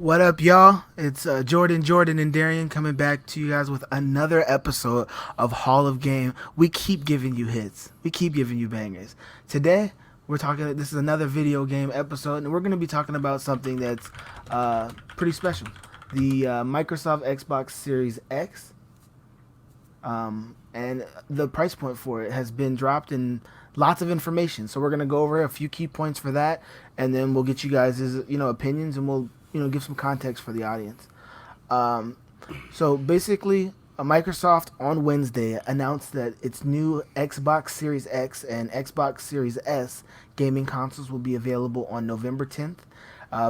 What up, y'all? It's Jordan, and Darian coming back to you guys with another episode of Hall of Game. We keep giving you hits. We keep giving you bangers. Today, we're talking. This is another video game episode, and we're going to be talking about something that's pretty special: the Microsoft Xbox Series X. And the price point for it has been dropped in lots of information. So we're going to go over a few key points for that, and then we'll get you guys' opinions, and we'll give some context for the audience. So basically, Microsoft on Wednesday announced that its new Xbox Series X and Xbox Series S gaming consoles will be available on November 10th.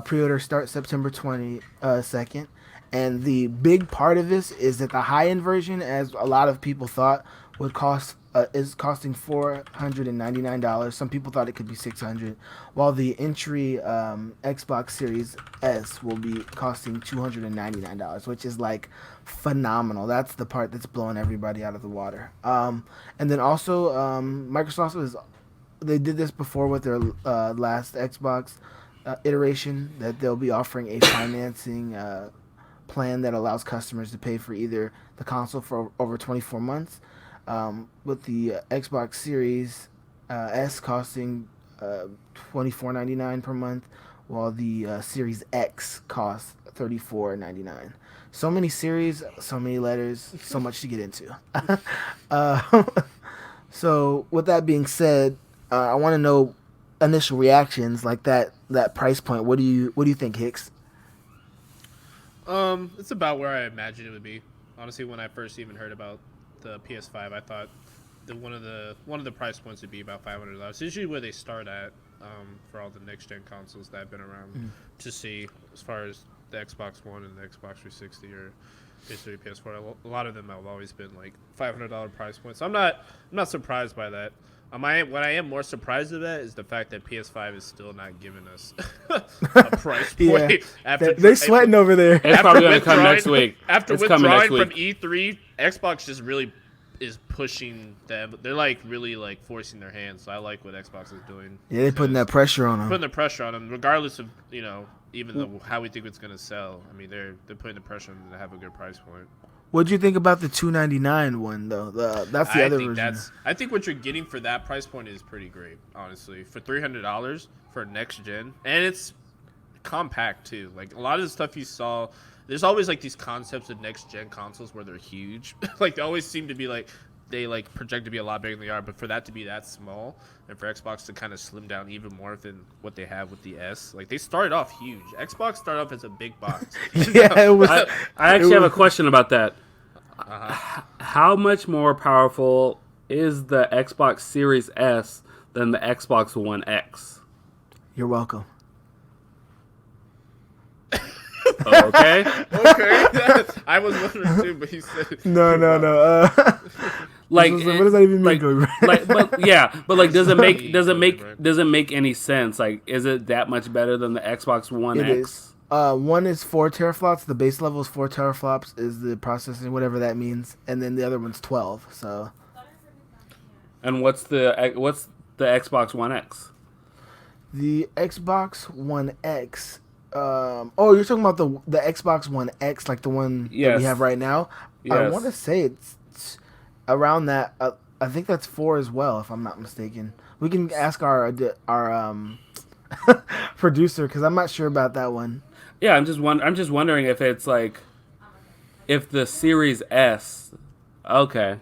Pre-order starts September 22nd. And the big part of this is that the high-end version, as a lot of people thought, would cost is costing $499. Some people thought it could be $600, while the entry Xbox Series S will be costing $299, which is like phenomenal. That's the part that's blowing everybody out of the water. And then also, Microsoft they did this before with their last Xbox iteration, that they'll be offering a financing plan that allows customers to pay for either the console for over 24 months, with the Xbox Series S costing $24.99 per month, while the Series X costs $34.99. So many series, so many letters, so much to get into. So with that being said, I want to know initial reactions, like that price point. What do you think, Hicks? It's about where I imagined it would be. Honestly, when I first even heard about the PS5, I thought one of the price points would be about $500. It's usually where they start at for all the next gen consoles that have been around to see, as far as the Xbox One and the Xbox 360 or PS3, PS4. A lot of them have always been like $500 price points. So I'm not surprised by that. What I am more surprised of that is the fact that PS5 is still not giving us a price point. Yeah, they're sweating over there. It's probably going to come next week. After withdrawing from E3, Xbox just really is pushing them. They're like really like forcing their hands. So I like what Xbox is doing. Yeah, they're putting that pressure on them. Putting the pressure on them, regardless of even though how we think it's going to sell. I mean, they're putting the pressure on them to have a good price point. What'd you think about the $299 one though? That's the other version. I think what you're getting for that price point is pretty great, honestly. For $300 for next gen, and it's compact too. Like a lot of the stuff you saw, there's always like these concepts of next gen consoles where they're huge. Like they always seem to be like they like project to be a lot bigger than they are, but for that to be that small, and for Xbox to kind of slim down even more than what they have with the S, like they started off huge. Xbox started off as a big box. Yeah, it was. I actually have a question about that. How much more powerful is the Xbox Series S than the Xbox One X? You're welcome. Okay. Okay. I was wondering too, but he said no. Like, what does that even mean? Does it make any sense? Like, is it that much better than the Xbox One X? It is. One is 4 teraflops. The base level is 4 teraflops. Is the processing, whatever that means, and then the other one's 12. So. And what's the Xbox One X? The Xbox One X. You're talking about the Xbox One X, like the one that we have right now. Yes. I want to say it's around that. I think that's 4 as well, if I'm not mistaken. We can ask our producer, because I'm not sure about that one. Yeah, I'm just wondering if it's like, if the Series S. Okay.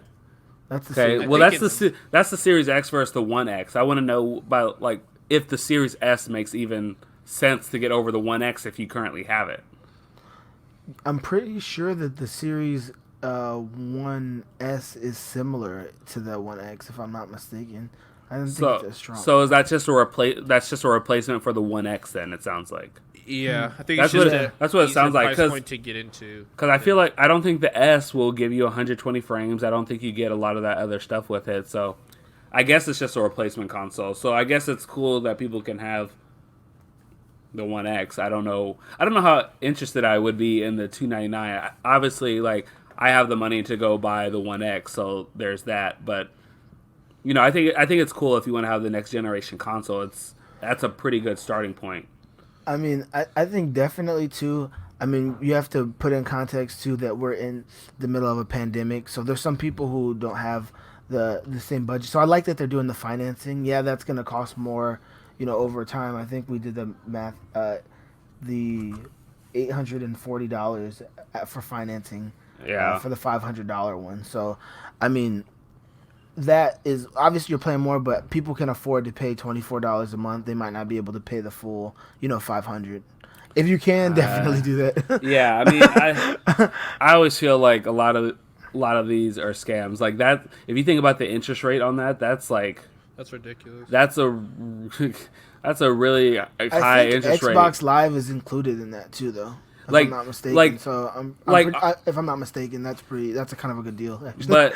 That's the okay. Series. Well, that's the Series X versus the One X. I want to know about like if the Series S makes even sense to get over the One X if you currently have it. I'm pretty sure that the Series One S is similar to the One X, if I'm not mistaken. I don't think it's as strong. So is that just a replacement for the One X? Then it sounds like. Yeah, I think that's what it sounds like. Because to get into. Because I feel like I don't think the S will give you 120 frames. I don't think you get a lot of that other stuff with it. So, I guess it's just a replacement console. So I guess it's cool that people can have the One X. I don't know how interested I would be in the $299. Obviously, like I have the money to go buy the One X, so there's that. But I think it's cool if you want to have the next generation console. That's a pretty good starting point. I mean, I think definitely too. I mean, you have to put in context too that we're in the middle of a pandemic. So there's some people who don't have the same budget. So I like that they're doing the financing. Yeah, that's going to cost more, over time. I think we did the math. The $840 for financing Yeah. for the $500 one. So, I mean, that is obviously you're playing more, but people can afford to pay $24 a month. They might not be able to pay the full, 500. If you can, definitely Uh, do that. yeah. I mean, I always feel like a lot of these are scams. Like that. If you think about the interest rate on that, that's like That's ridiculous. that's a that's a really I high think interest rate. Xbox Live is included in that too, though. If I'm Like not mistaken, like so like if I'm not mistaken, that's a kind of a good deal actually. but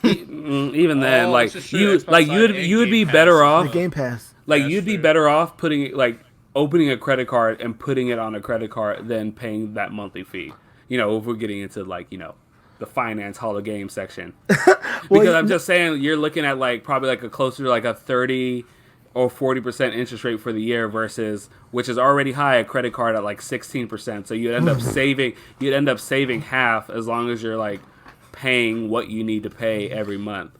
even then, Oh, like this is true. you Xbox like Live you'd and you would Game be Pass. better The off Game Pass. like That's you'd be true. better off putting like opening a credit card and putting it on a credit card than paying that monthly fee. If we're getting into like the finance hall of game section, Well, because I'm just saying you're looking at like probably like a closer to like a 30 or 40% interest rate for the year versus which is already high a credit card at like 16%. So you'd end up saving half as long as you're like paying what you need to pay every month.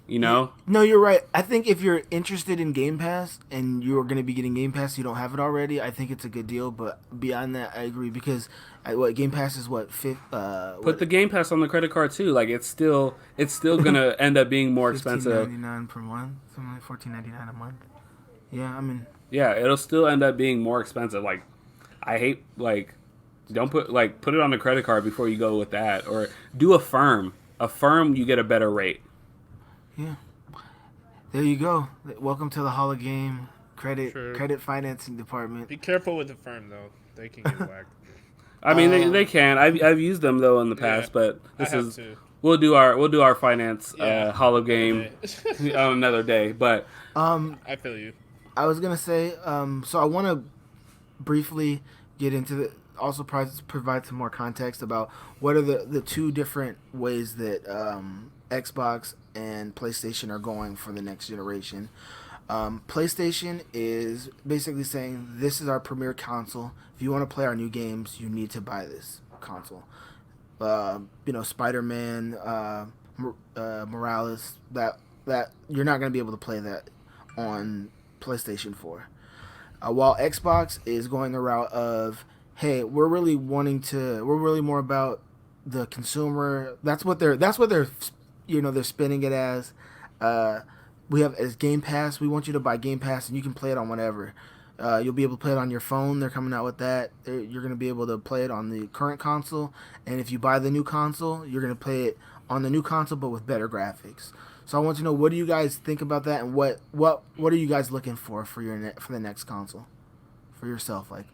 You Yeah, know? no, you're right. I think if you're interested in Game Pass and you're going to be getting Game Pass, you don't have it already. I think it's a good deal. But beyond that, I agree because what Game Pass is what fifth, Put what the Game Pass on the credit card too. Like it's still gonna end up being more fifteen expensive. ninety nine per month, something like $14.99 a month. Yeah, I mean, Yeah, it'll still end up being more expensive. Like I hate like don't put it on the credit card before you go with that or do a firm. A firm you get a better rate. yeah. There you go. Welcome to the Hall of Game credit True. credit financing department. Be careful with the firm though. They can get whacked. I mean they can. I've used them though in the Yeah, past, but I this have is to. we'll do our finance Yeah, Hall of another Game day. on another day. But Um, I feel you. I was gonna say, so I want to briefly get into also provide some more context about what are the two different ways that Xbox and PlayStation are going for the next generation. PlayStation is basically saying this is our premier console. If you want to play our new games, you need to buy this console. Spider-Man, Morales. That you're not going to be able to play that on PlayStation 4. While Xbox is going the route of, hey, we're really more about the consumer. That's what they're they're spinning it as. Uh, we have as Game Pass. We want you to buy Game Pass and you can play it on whatever. You'll be able to play it on your phone. They're coming out with that. You're going to be able to play it on the current console, and if you buy the new console, you're going to play it on the new console, but with better graphics. So I want to know, what do you guys think about that, and what are you guys looking for for the next console for yourself? Like,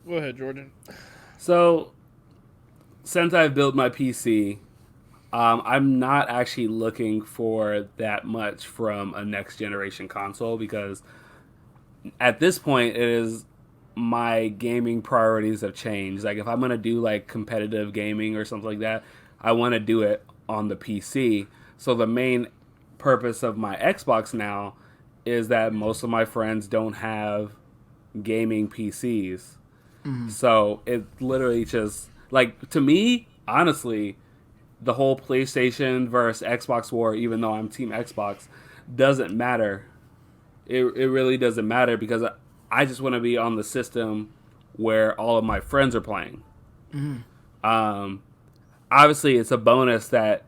Go ahead, Jordan. so since I've built my PC, I'm not actually looking for that much from a next generation console because at this point it is my gaming priorities have changed. Like if I'm gonna do like competitive gaming or something like that, I want to do it on the PC. So the main purpose of my Xbox now is that most of my friends don't have gaming PCs. So it literally just like to me, honestly, the whole PlayStation versus Xbox war, even though I'm Team Xbox, doesn't matter. It really doesn't matter because I just want to be on the system where all of my friends are playing. Um, Obviously, it's a bonus that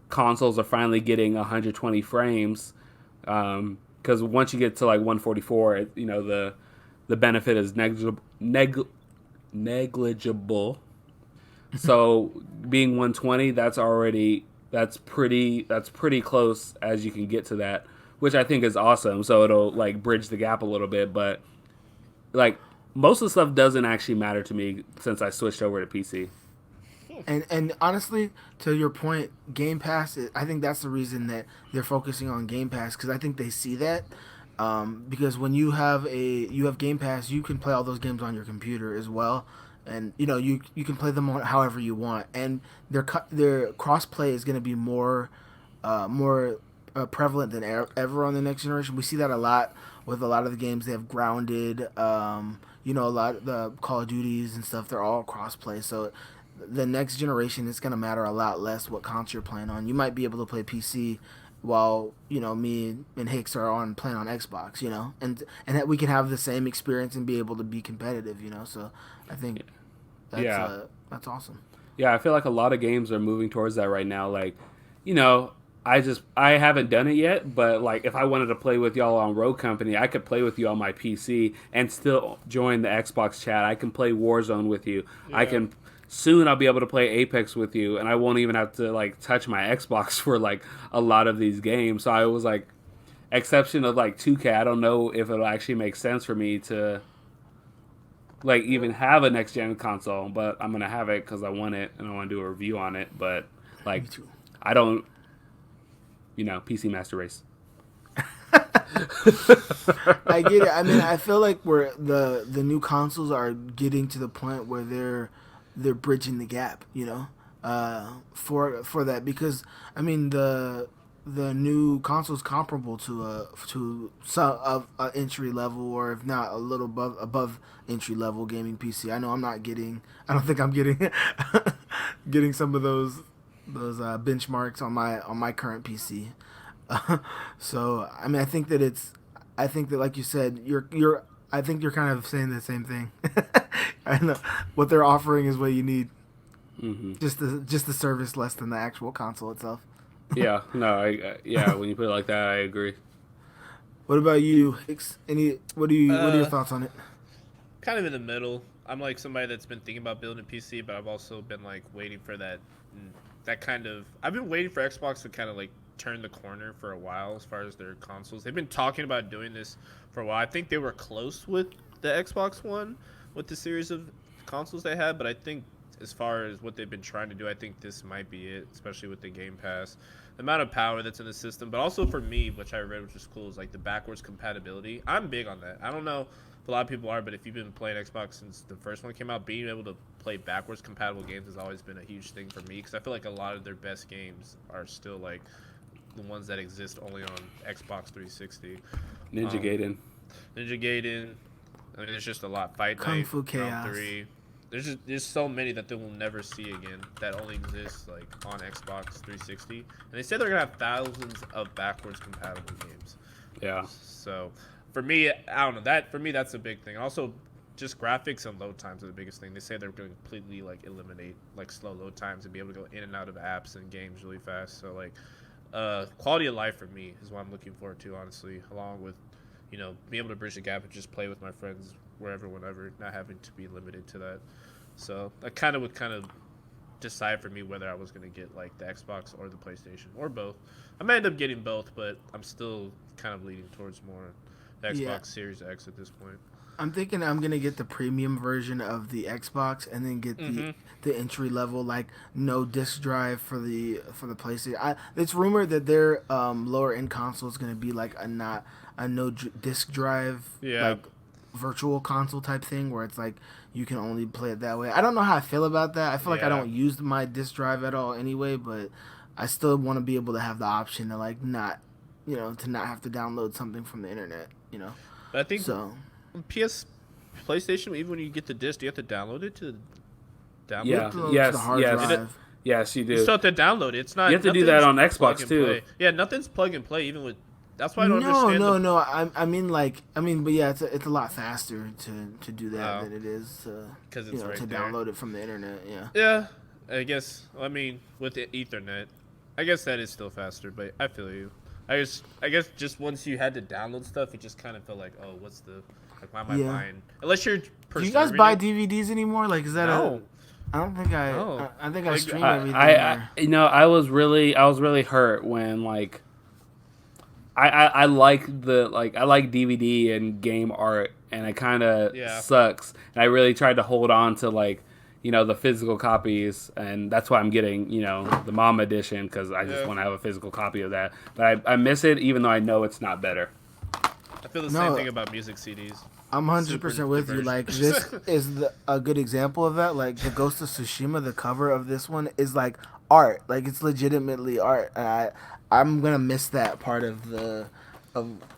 consoles are finally getting 120 frames. Because once you get to like 144, the benefit is negligible. So being 120, that's pretty close as you can get to that, which I think is awesome. So it'll like bridge the gap a little bit, but like most of the stuff doesn't actually matter to me since I switched over to PC. and honestly, to your point, Game Pass. I think that's the reason that they're focusing on Game Pass, because I think they see that. Because when you have Game Pass, you can play all those games on your computer as well, and you can play them on however you want. And their cross play is going to be more prevalent than ever on the next generation. We see that a lot with a lot of the games they have grounded. You know, a lot of the Call of Duties and stuff. They're all crossplay. So the next generation, it's gonna matter a lot less what console you're playing on. You might be able to play PC while me and Hicks are on playing on Xbox. And that we can have the same experience and be able to be competitive. So I think Yeah. that's awesome. Yeah, I feel like a lot of games are moving towards that right now. Like, you know, I haven't done it yet, but like if I wanted to play with y'all on Rogue Company, I could play with you on my PC and still join the Xbox chat. I can play Warzone with you. I Yeah. can soon I'll be able to play Apex with you, and I won't even have to like touch my Xbox for like a lot of these games. So I was like, exception of like 2K, I don't know if it'll actually make sense for me to like even have a next gen console, but I'm gonna have it because I want it and I want to do a review on it. But like, Me too. I don't, PC Master Race. I get it. I mean, I feel like we're the new consoles are getting to the point where they're bridging the gap, for that because I mean the new console's comparable to some of entry level or if not a little above entry level gaming PC. I know I'm not getting. I don't think I'm getting getting some of those benchmarks on my current PC. So I mean, I think that like you said, I think you're kind of saying the same thing. I know what they're offering is what you need. Mm-hmm. Just the service less than the actual console itself. Yeah, no, yeah. When you put it like that, I agree. What about you, Hicks? What are your Uh, thoughts on it? Kind of in the middle. I'm like somebody that's been thinking about building a PC, but I've also been like waiting for that kind of. I've been waiting for Xbox to kind of like turn the corner for a while as far as their consoles. They've been talking about doing this for a while. I think they were close with the Xbox One with the series of consoles they had, but I think as far as what they've been trying to do, I think this might be it, especially with the Game Pass. The amount of power that's in the system, but also for me, which I read, which is cool, is like the backwards compatibility. I'm big on that. I don't know if a lot of people are, but if you've been playing Xbox since the first one came out, being able to play backwards compatible games has always been a huge thing for me because I feel like a lot of their best games are still like the ones that exist only on Xbox 360. Ninja Um, Gaiden. Ninja Gaiden. I mean, there's just a lot. Fight Kung Night, Fu Round Chaos. 3. There's so many that they will never see again that only exist like on Xbox 360. And they said they're gonna have thousands of backwards compatible games. Yeah. So for me, I don't know that for me that's a big thing. Also, just graphics and load times are the biggest thing. They say they're going to completely like eliminate like slow load times and be able to go in and out of apps and games really fast. So like quality of life for me is what I'm looking forward to, honestly, along with being able to bridge the gap and just play with my friends wherever, whenever, not having to be limited to that. So that kind of would decide for me whether I was going to get like the Xbox or the PlayStation or both. I might end up getting both, but I'm still kind of leaning towards more the Xbox Yeah. Series X at this point. I'm thinking I'm gonna get the premium version of the Xbox and then get the entry level like no disc drive for the PlayStation. It's rumored that their lower end console is gonna be like a no disc drive Yeah. like virtual console type thing where it's like you can only play it that way. I don't know how I feel about that. I feel like I Yeah. don't use my disc drive at all anyway, but I still want to be able to have the option to like not to not have to download something from the internet. But I think So PlayStation, even when you get the disc, do you have to download it to download Yeah. it? to Yes. the hard Yes. drive. Yes, you You do. still have to download it. It's not. You have to do that nothing's on Xbox, plug and too. play. Yeah, nothing's plug and play. Even with that's why I don't No, understand. no. I mean, but yeah, it's a lot faster to do that Oh. than it is to 'Cause it's right to there. download it from the internet. Yeah. Yeah, I guess. I mean, with the Ethernet, I guess that is still faster. But I feel you. I guess just once you had to download stuff, it just kind of felt like, oh, what's the like? Why am I Yeah. buying? Unless you're. Do you guys preserving buy it. DVDs anymore? Like, is that No. I don't think I. No. I think I Like, stream I, everything. I I was really hurt when like I like I like DVD and game art and it kind of Yeah. sucks and I really tried to hold on to like the physical copies and that's why I'm getting the mom edition because I just Yeah. want to have a physical copy of that but I miss it even though I know it's not better. I feel the No. same thing about music CDs. I'm 100% with you. Like, this is a good example of that. Like, the Ghost of Tsushima, the cover of this one is like art. Like, it's legitimately art. And I'm gonna miss that part of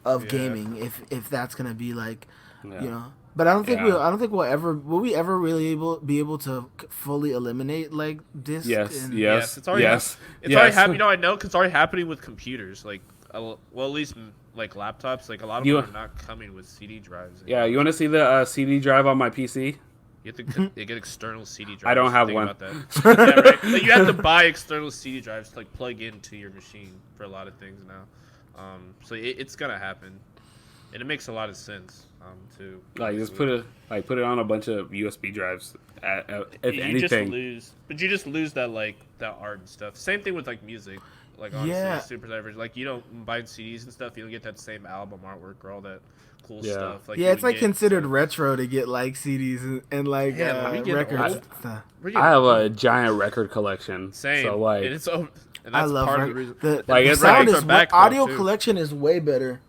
of Yeah. gaming if that's gonna be like, Yeah. you know. But I don't think Yeah. I don't think will we ever really be able to fully eliminate like disc Yes, and yes, It's already yes, it's already yes. happening. You know, I know 'cause it's already happening with computers. Like, well, at least like laptops. Like a lot of You- them are not coming with CD drives. Yeah, you want to see the CD drive on my PC? You have to they get external CD drives. I don't have Think one. about that. Yeah, right. Like, you have to buy external CD drives to like plug into your machine for a lot of things now. So it's gonna happen, and it makes a lot of sense. Too. Like just put it on a bunch of USB drives. If you anything, just lose, but you just lose that that art and stuff. Same thing with like music. Like honestly, Yeah. super diverse. Like you don't buy CDs and stuff, you don't get that same album artwork or all that cool Yeah. stuff. Like yeah, you it's would like get, considered so- retro to get like CDs and like Yeah, when we get records. old- and stuff. We're I getting have a old. giant record collection. Same. So like, and and I that's love part of the records. reason. The Like, the it's sound records is are back, though, audio too. collection is way better.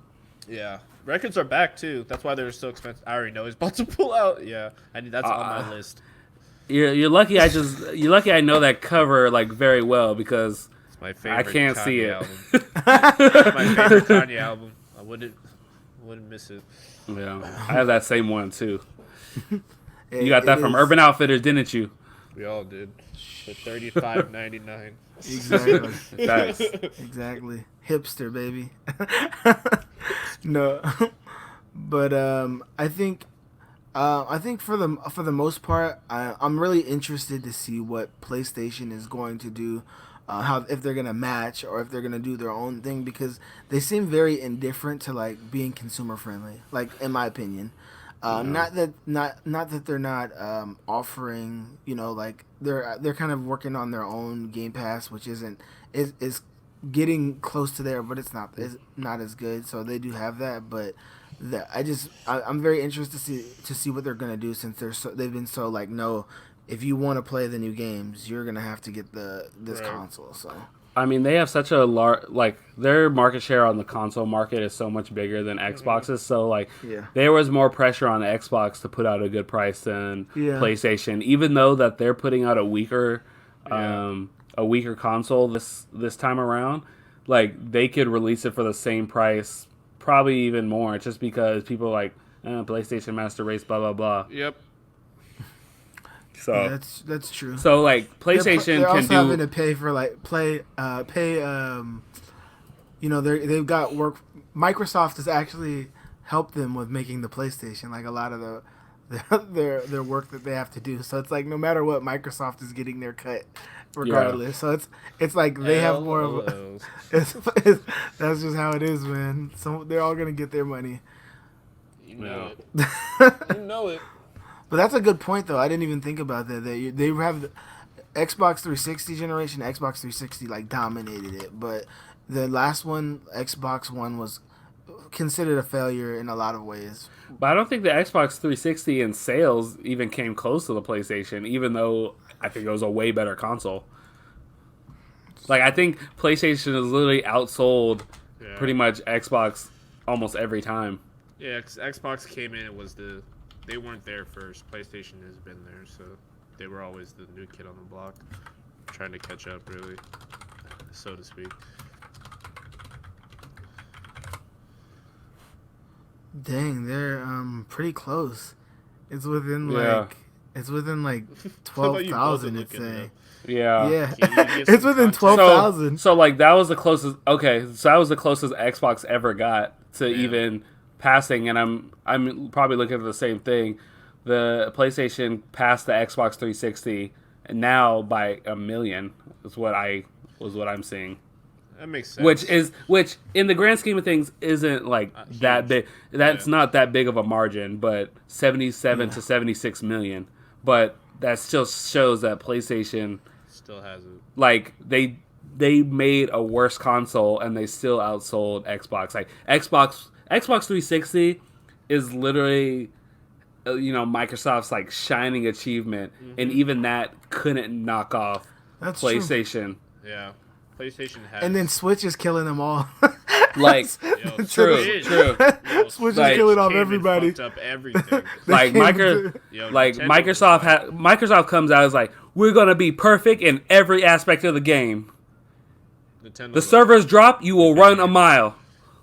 Yeah, records are back too. That's why they're so expensive. I already know he's about to pull out. Yeah, that's on my list. you're lucky. You're lucky. I know that cover like very well because It's my favorite. I can't Kanye see it. Album. It's my favorite Kanye album. I wouldn't miss it. yeah, I have that same one too. It- You got that it from is- Urban Outfitters, didn't you? We all did. For $35.99. Exactly. Facts. Exactly. Hipster, baby. No. But I think for the most part, I'm really interested to see what PlayStation is going to do, how if they're gonna match or if they're gonna do their own thing, because they seem very indifferent to like being consumer friendly. Like in my opinion, not that they're not offering, you know, like they're kind of working on their own Game Pass, which is getting close to there, but it's not as good. So they do have that, but I'm very interested to see what they're gonna do, since they've been so like, no, if you want to play the new games, you're gonna have to get this Right. console. So I mean, they have such a large, like, their market share on the console market is so much bigger than Xbox's. So, like, yeah, there was more pressure on Xbox to put out a good price than Yeah. PlayStation, even though that they're putting out a weaker Yeah. console this time around. Like, they could release it for the same price, probably even more, just because people are like, PlayStation Master Race, blah blah blah. Yep. So, yeah, that's true. so like PlayStation they're can also do. having to pay for like pay. You know, they've got work. Microsoft has actually helped them with making the PlayStation, like a lot of their work that they have to do. So it's like no matter what, Microsoft is getting their cut regardless. So it's like they have more of a, LOLs. that's just how it is, man. So they're all gonna get their money. You know Yeah. it. You know it. But that's a good point, though. I didn't even think about that. They have the Xbox 360 generation. Xbox 360 like dominated it, but the last one, Xbox One, was considered a failure in a lot of ways. But I don't think the Xbox 360 in sales even came close to the PlayStation, even though I think it was a way better console. Like, I think PlayStation has literally outsold Yeah. pretty much Xbox almost every time. Yeah, Xbox came in. They weren't there first. PlayStation has been there, so they were always the new kid on the block, trying to catch up, really, so to speak. Dang, they're pretty close. It's within Yeah. like I thought 12,000. you It's both would look saying. Yeah. Yeah, Can you give it's some within context? 12,000. So like that was the closest. Okay, so that was the closest Xbox ever got to Yeah. even passing, and I'm probably looking at the same thing. The PlayStation passed the Xbox 360 and now by 1 million is what I'm seeing. That makes sense. Which in the grand scheme of things isn't like that huge. big. That's Yeah. not that big of a margin, but 77 to 76 million. But that still shows that PlayStation, still has it. like, they made a worse console and they still outsold Xbox. Like Xbox 360 is literally Microsoft's like shining achievement, and even that couldn't knock off That's true. PlayStation. Yeah, PlayStation has. And then Switch is killing them all. Like, Yo, true, Switch- true. yo, Switch is Like, killing off came and everybody. fucked up everything. Like They Micro, came Yo, like Nintendo Microsoft comes out as like, we're gonna be perfect in every aspect of the game. Nintendo The servers drop, you will run a mile.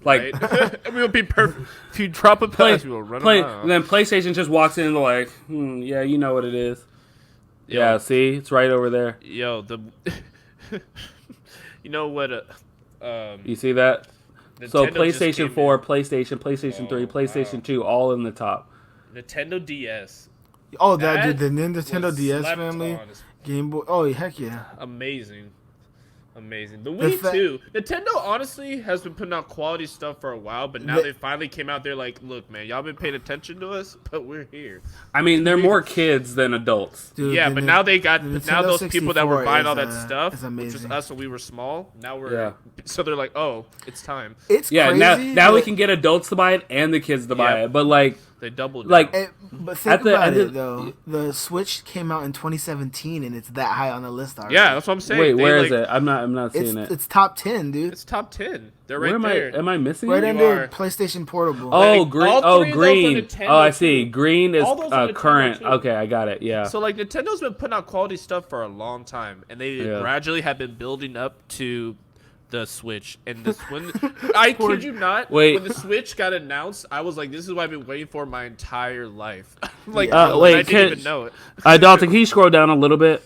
Like, right? We'll be perfect. If you drop a pass, we will run around. Then PlayStation just walks in and like, yeah, you know what it is. Yo, Yeah, see, it's right over there. Yo, you know what? You see that? Nintendo So just PlayStation came 4, in. PlayStation 3, PlayStation 2, all in the top. Nintendo DS. Oh, dude, the was Nintendo DS slept family, on as Game Boy. Oh, heck yeah. amazing. The Wii too. Nintendo honestly has been putting out quality stuff for a while, but now they finally came out there like, look, man, y'all been paying attention to us, but we're here. I mean, they're more kids than adults. Dude, Yeah, but now they got the now Nintendo those people that were 64 buying all is, that stuff, is which amazing. was us when we were small. Now we're Yeah. so they're like, oh, it's time. It's Yeah, crazy. now we can get adults to buy it and the kids to buy Yeah. it. But like, They doubled Like, down. But think At the about end it of- though. The Switch came out in 2017, and it's that high on the list already. Yeah, that's what I'm saying. wait, They, where is like, it? I'm not it's seeing it. it's top 10, dude. It's top 10. They're Where right am there. I? Am I missing Right it? under are. PlayStation Portable. Oh, Like, green. all Oh, three of those are green. Nintendo, Oh, I see. too. Green is All those are Nintendo, current. too. Okay, I got it. Yeah. So like Nintendo's been putting out quality stuff for a long time, and they Yeah. gradually have been building up to the Switch. And this when I kid you not, Wait. when the Switch got announced, I was like, "This is what I've been waiting for my entire life." like, Yeah. and Wait, I didn't even know it. Dalton, can you scroll down a little bit?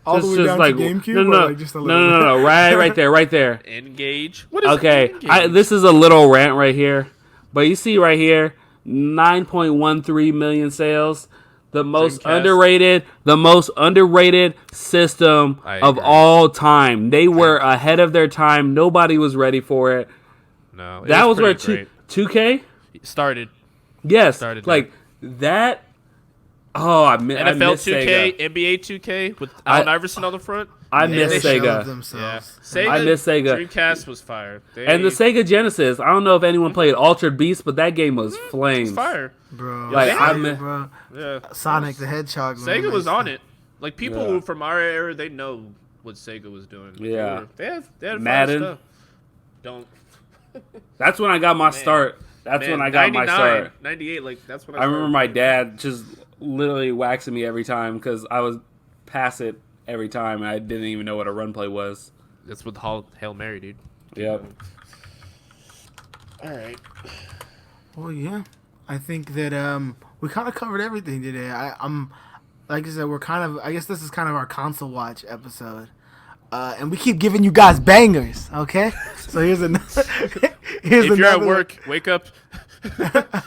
All the way down to GameCube, no, or like just a little no, right there, right there. Engage. What is Okay, Engage? this is a little rant right here, but you see right here, 9.13 million sales. The most Dreamcast. underrated system I of agree. all time. They were ahead of their time. Nobody was ready for it. No, it That was where pretty great. 2K. started. Yes, Started like that. Oh, I miss NFL 2K, Sega. NBA 2K with I- Allen Iverson on the front. I They miss shelled Sega. themselves. Sega. I miss Sega. Dreamcast was fire. And the Sega Genesis. I don't know if anyone played Altered Beast, but that game was flames. fire. Bro. Like, Sega, I'm- bro. Yeah. Sonic the Hedgehog. man, Sega was like, on it. Like people Yeah. who from our era, they know what Sega was doing. Yeah. they had Madden. fun stuff. Don't. That's when I got my start. That's Man, when I got my 99, start. 98, like that's when I remember my dad just literally waxing me every time because I was pass it every time and I didn't even know what a run play was. That's with Hail Mary, dude. Yep. All right. Well, yeah. I think that we kind of covered everything today. I'm like I said, we're kind of. I guess this is kind of our console watch episode. And we keep giving you guys bangers, okay? So here's another. If you're at work, wake up.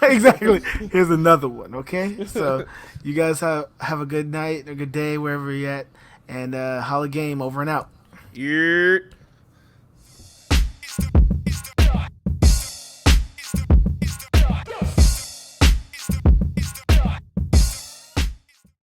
Exactly. Here's another one, okay? So you guys have a good night, a good day, wherever you're at, and holla game over and out. You're.